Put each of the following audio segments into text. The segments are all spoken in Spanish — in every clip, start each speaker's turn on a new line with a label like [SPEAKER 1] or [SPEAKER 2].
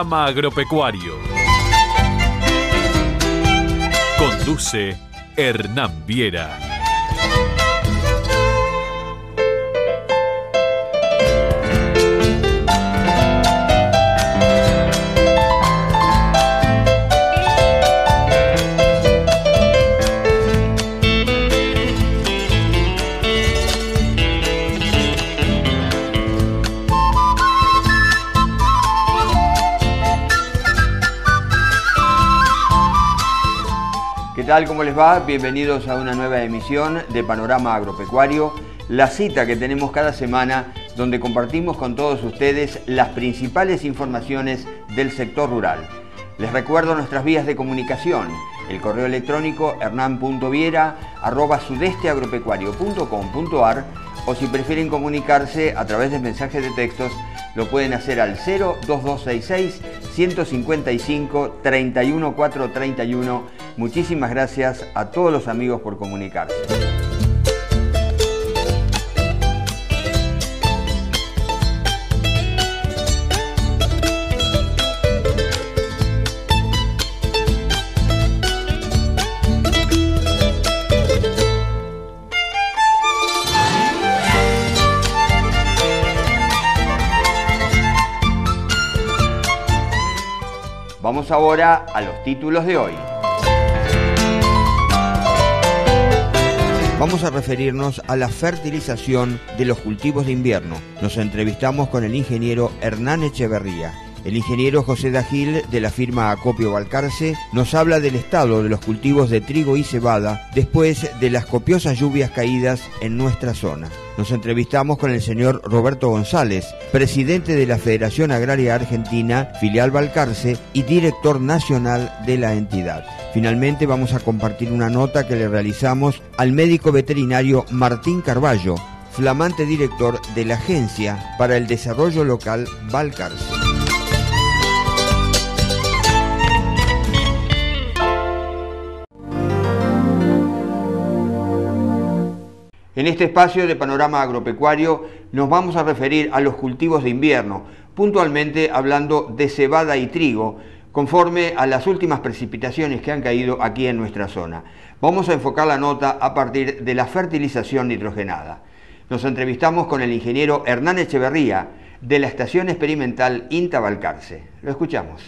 [SPEAKER 1] Panorama Agropecuario. Conduce Hernán Viera.
[SPEAKER 2] ¿Qué tal? ¿Cómo les va? Bienvenidos a una nueva emisión de Panorama Agropecuario, la cita que tenemos cada semana donde compartimos con todos ustedes las principales informaciones del sector rural. Les recuerdo nuestras vías de comunicación, el correo electrónico hernán.viera@sudesteagropecuario.com.ar o si prefieren comunicarse a través de mensajes de textos, lo pueden hacer al 02266 155 31431. Muchísimas gracias a todos los amigos por comunicarse. Vamos ahora a los títulos de hoy. Vamos a referirnos a la fertilización de los cultivos de invierno. Nos entrevistamos con el ingeniero Hernán Echeverría. El ingeniero José Dagil, de la firma Acopio Balcarce, nos habla del estado de los cultivos de trigo y cebada después de las copiosas lluvias caídas en nuestra zona. Nos entrevistamos con el señor Roberto González, presidente de la Federación Agraria Argentina, filial Balcarce, y director nacional de la entidad. Finalmente vamos a compartir una nota que le realizamos al médico veterinario Martín Carballo, flamante director de la Agencia para el Desarrollo Local Balcarce. En este espacio de Panorama Agropecuario nos vamos a referir a los cultivos de invierno, puntualmente hablando de cebada y trigo, conforme a las últimas precipitaciones que han caído aquí en nuestra zona. Vamos a enfocar la nota a partir de la fertilización nitrogenada. Nos entrevistamos con el ingeniero Hernán Echeverría, de la Estación Experimental INTA Balcarce. Lo escuchamos.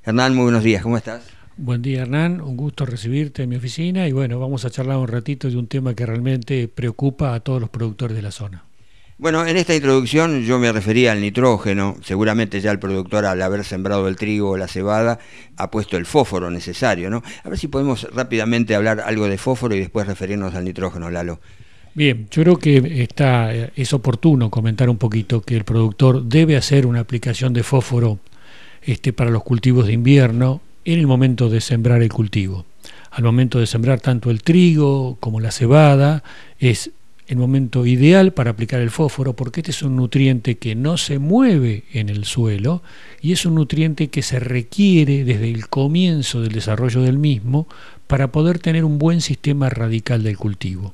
[SPEAKER 2] Hernán, muy buenos días, ¿cómo estás?
[SPEAKER 3] Buen día, Hernán, un gusto recibirte en mi oficina y bueno, vamos a charlar un ratito de un tema que realmente preocupa a todos los productores de la zona.
[SPEAKER 2] Bueno, en esta introducción yo me refería al nitrógeno. Seguramente ya el productor, al haber sembrado el trigo o la cebada, ha puesto el fósforo necesario, ¿no? A ver si podemos rápidamente hablar algo de fósforo y después referirnos al nitrógeno, Lalo.
[SPEAKER 3] Bien, yo creo que es oportuno comentar un poquito que el productor debe hacer una aplicación de fósforo para los cultivos de invierno en el momento de sembrar el cultivo. Al momento de sembrar tanto el trigo como la cebada es el momento ideal para aplicar el fósforo, porque este es un nutriente que no se mueve en el suelo y es un nutriente que se requiere desde el comienzo del desarrollo del mismo para poder tener un buen sistema radical del cultivo.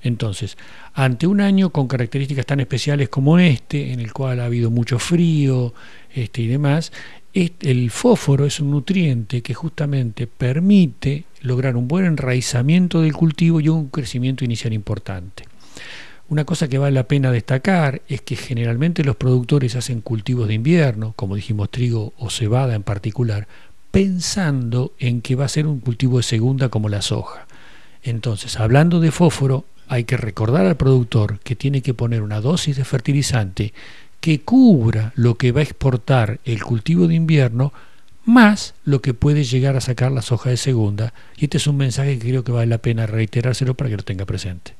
[SPEAKER 3] Entonces, ante un año con características tan especiales como este, en el cual ha habido mucho frío y demás, el fósforo es un nutriente que justamente permite lograr un buen enraizamiento del cultivo y un crecimiento inicial importante. Una cosa que vale la pena destacar es que generalmente los productores hacen cultivos de invierno, como dijimos trigo o cebada en particular, pensando en que va a ser un cultivo de segunda como la soja. Entonces, hablando de fósforo, hay que recordar al productor que tiene que poner una dosis de fertilizante que cubra lo que va a exportar el cultivo de invierno más lo que puede llegar a sacar la soja de segunda. Y este es un mensaje que creo que vale la pena reiterárselo para que lo tenga presente.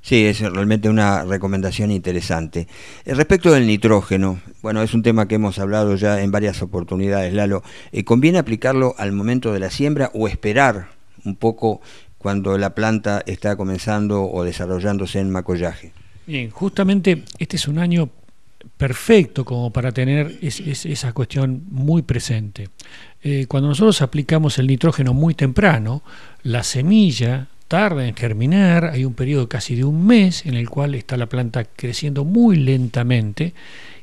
[SPEAKER 2] Sí, es realmente una recomendación interesante. Respecto del nitrógeno, bueno, es un tema que hemos hablado ya en varias oportunidades, Lalo. ¿Conviene aplicarlo al momento de la siembra o esperar un poco cuando la planta está comenzando o desarrollándose en macollaje?
[SPEAKER 3] Bien, justamente este es un año perfecto como para tener esa cuestión muy presente. Cuando nosotros aplicamos el nitrógeno muy temprano, la semilla tarda en germinar, hay un periodo casi de un mes en el cual está la planta creciendo muy lentamente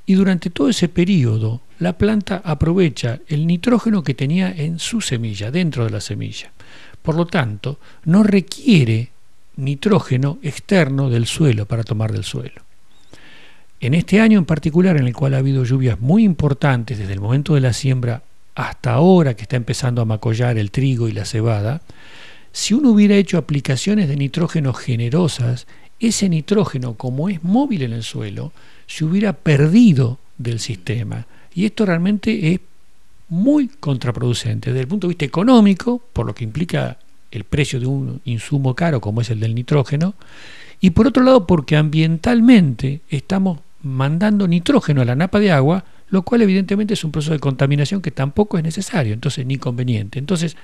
[SPEAKER 3] y durante todo ese periodo la planta aprovecha el nitrógeno que tenía en su semilla, dentro de la semilla. Por lo tanto, no requiere nitrógeno externo del suelo para tomar del suelo. En este año en particular, en el cual ha habido lluvias muy importantes desde el momento de la siembra hasta ahora que está empezando a macollar el trigo y la cebada, si uno hubiera hecho aplicaciones de nitrógeno generosas, ese nitrógeno, como es móvil en el suelo, se hubiera perdido del sistema. Y esto realmente es muy contraproducente desde el punto de vista económico, por lo que implica el precio de un insumo caro como es el del nitrógeno, y por otro lado porque ambientalmente estamos mandando nitrógeno a la napa de agua, lo cual evidentemente es un proceso de contaminación que tampoco es necesario, entonces ni conveniente. Entonces,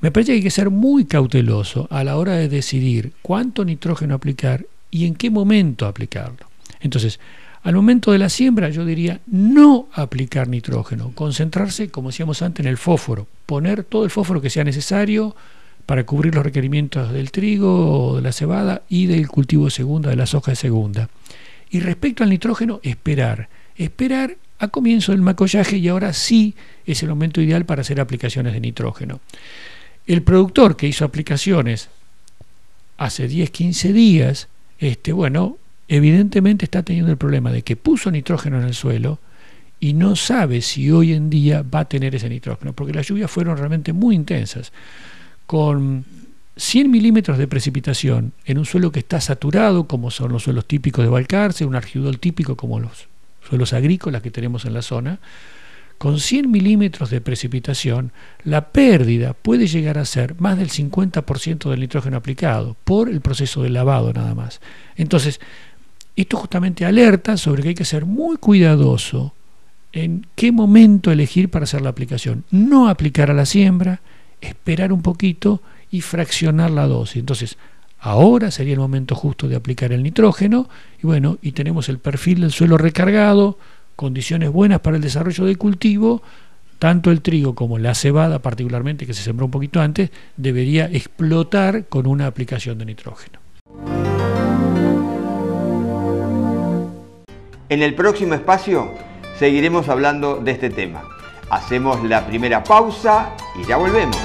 [SPEAKER 3] me parece que hay que ser muy cauteloso a la hora de decidir cuánto nitrógeno aplicar y en qué momento aplicarlo. Entonces, al momento de la siembra yo diría no aplicar nitrógeno, concentrarse, como decíamos antes, en el fósforo, poner todo el fósforo que sea necesario para cubrir los requerimientos del trigo o de la cebada y del cultivo de segunda, de la soja de segunda. Y respecto al nitrógeno, esperar a comienzo del macollaje, y ahora sí es el momento ideal para hacer aplicaciones de nitrógeno. El productor que hizo aplicaciones hace 10-15 días, evidentemente está teniendo el problema de que puso nitrógeno en el suelo y no sabe si hoy en día va a tener ese nitrógeno, porque las lluvias fueron realmente muy intensas. Con 100 milímetros de precipitación en un suelo que está saturado, como son los suelos típicos de Balcarce, un argidol típico como los suelos agrícolas que tenemos en la zona, con 100 milímetros de precipitación, la pérdida puede llegar a ser más del 50% del nitrógeno aplicado por el proceso de lavado nada más. Entonces, esto justamente alerta sobre que hay que ser muy cuidadoso en qué momento elegir para hacer la aplicación. No aplicar a la siembra, esperar un poquito y fraccionar la dosis. Entonces, ahora sería el momento justo de aplicar el nitrógeno y tenemos el perfil del suelo recargado, condiciones buenas para el desarrollo del cultivo. Tanto el trigo como la cebada, particularmente que se sembró un poquito antes, debería explotar con una aplicación de nitrógeno.
[SPEAKER 2] En el próximo espacio seguiremos hablando de este tema. Hacemos la primera pausa y ya volvemos.